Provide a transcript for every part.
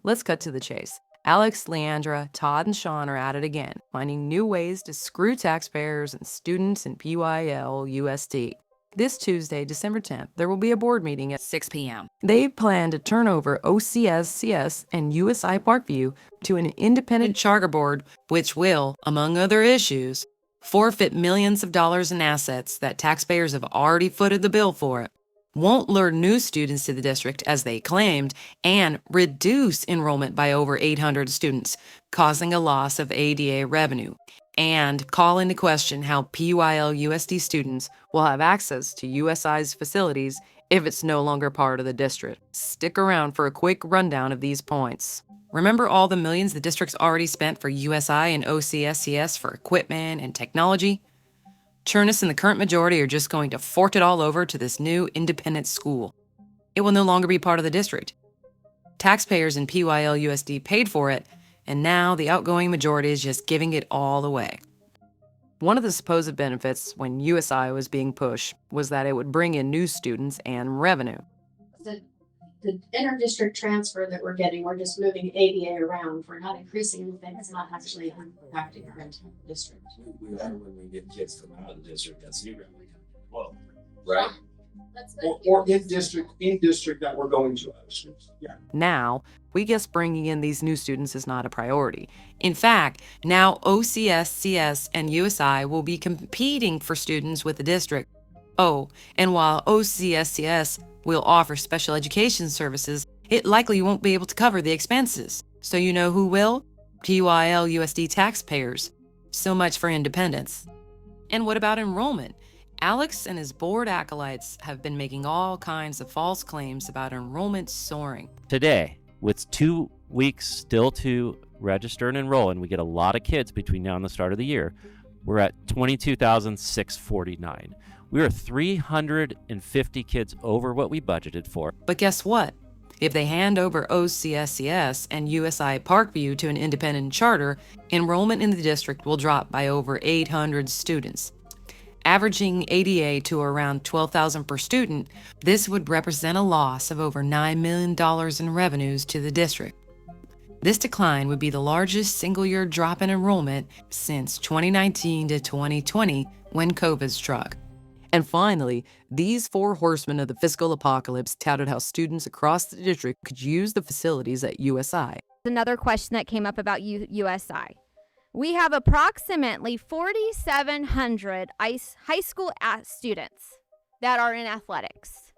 Let's cut to the chase. Alex, Leandra, Todd, and Sean are at it again, finding new ways to screw taxpayers and students in PYLUSD. This Tuesday, December 10th, there will be a board meeting at 6 p.m. They plan to turn over OCSCS and USI Parkview to an independent charter board, which will, among other issues, forfeit millions of dollars in assets that taxpayers have already footed the bill for it, won't lure new students to the district as they claimed, and reduce enrollment by over 800 students, causing a loss of ADA revenue, and call into question how PYLUSD students will have access to USI's facilities if it's no longer part of the district. Stick around for a quick rundown of these points. Remember all the millions the district's already spent for USI and OCSCS for equipment and technology? Chernus and the current majority are just going to fork it all over to this new independent school. It will no longer be part of the district. Taxpayers in PYLUSD paid for it, and now the outgoing majority is just giving it all away. One of the supposed benefits when USI was being pushed was that it would bring in new students and revenue. The inter-district transfer that we're getting, we're just moving ADA around. We're not increasing anything. It's not actually impacting our district. We are when we get kids from out of the district, that's new revenue. Well, right? Or in district that we're going to other schools. Yeah. Now, we guess bringing in these new students is not a priority. In fact, now OCSCS and USI will be competing for students with the district. Oh, and while OCSCS will offer special education services, it likely won't be able to cover the expenses. So you know who will? PYLUSD taxpayers. So much for independence. And what about enrollment? Alex and his board acolytes have been making all kinds of false claims about enrollment soaring. Today, with 2 weeks still to register and enroll, and we get a lot of kids between now and the start of the year, we're at 22,649. We are 350 kids over what we budgeted for. But guess what? If they hand over OCSCS and USI Parkview to an independent charter, enrollment in the district will drop by over 800 students. Averaging ADA to around $12,000 per student, this would represent a loss of over $9 million in revenues to the district. This decline would be the largest single-year drop in enrollment since 2019 to 2020 when COVID struck. And finally, these four horsemen of the fiscal apocalypse touted how students across the district could use the facilities at USI. Another question that came up about USI. We have approximately 4,700 high school students that are in athletics.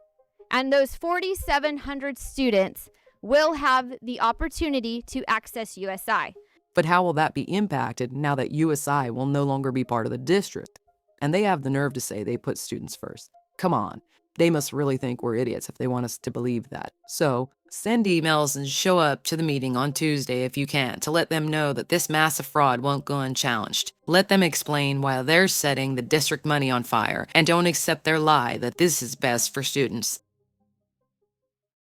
And those 4,700 students will have the opportunity to access USI. But how will that be impacted now that USI will no longer be part of the district? And they have the nerve to say they put students first. Come on, they must really think we're idiots if they want us to believe that. So send emails and show up to the meeting on Tuesday if you can to let them know that this massive fraud won't go unchallenged. Let them explain why they're setting the district money on fire and don't accept their lie that this is best for students.